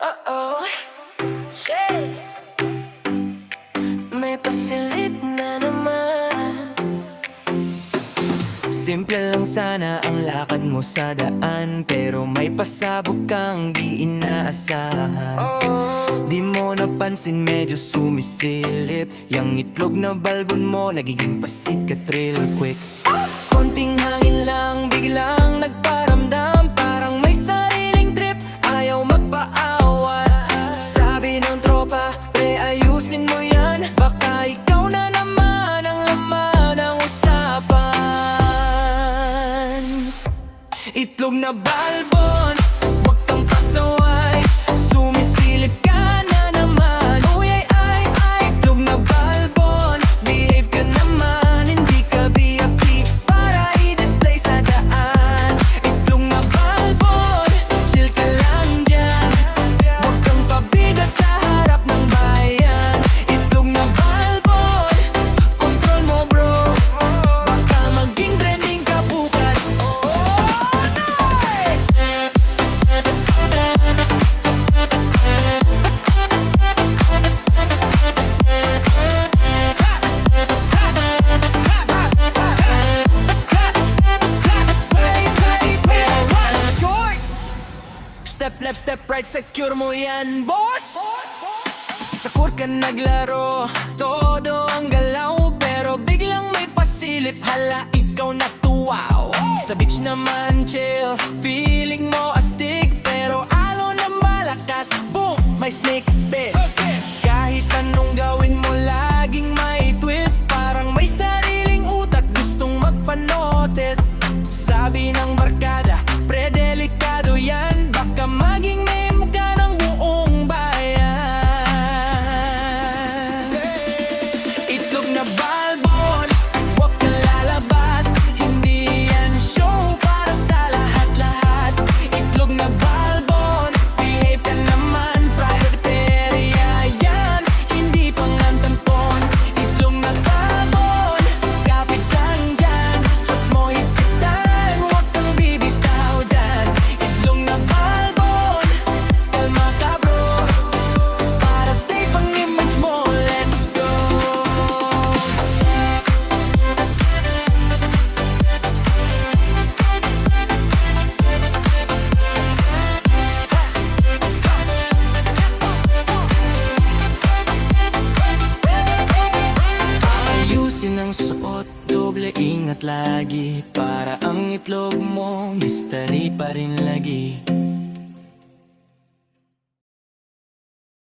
Uh-oh, yeah. May pasilip na naman. Simple lang sana ang lakad mo sa daan, pero may pasabog kang di inaasahan. Di mo napansin medyo sumisilip, yang itlog na balbon mo nagiging pasikat real quick. Konting hangin lang biglang nagparamdam, parang may sariling trip, ayaw magpaawat. Sabi ng tropa, pre ayusin mo yan, baka ikaw na naman ang laman ng usapan. Itlog na balbon, wag kang pasaway, sumisilip ka na naman. Uy ay, itlog na balbon, behave ka naman, hindi ka VIP para i-display sa daan. Itlog na balbon, chill ka lang dyan, wag kang pabiga sa harap ng bayan. Itlog na balbon, control mo bro, baka maging trending ka bukas. Step left, step right, secure mo yan, boss! Sa court ka naglaro, todo ang galaw, pero biglang may pasilip, hala ikaw natuwa. Sa beach naman chill, feeling mo astig, pero alon na malakas, boom! May snake bit. Kahit anong gawin mo, laging may twist, parang may sariling utak, gustong magpanotis. Sabi ng barkada, pre delikado yan, baka maging meme ka ng buong bayan. Itlog na balbon, wag ka lalabas, hindi yan show para sa lahat-lahat. Itlog na balbon, behave ka naman, private area yan, hindi pangantampon. Itlog na balbon, kapit lang dyan, shots mo hipitan, wag kang bibitaw dyan. Itlog na balbon, kalma ka bro, para safe ang image mo, let's go. Ayusin ang suot, doble ingat lagi, para ang itlog mo mystery pa rin lagi.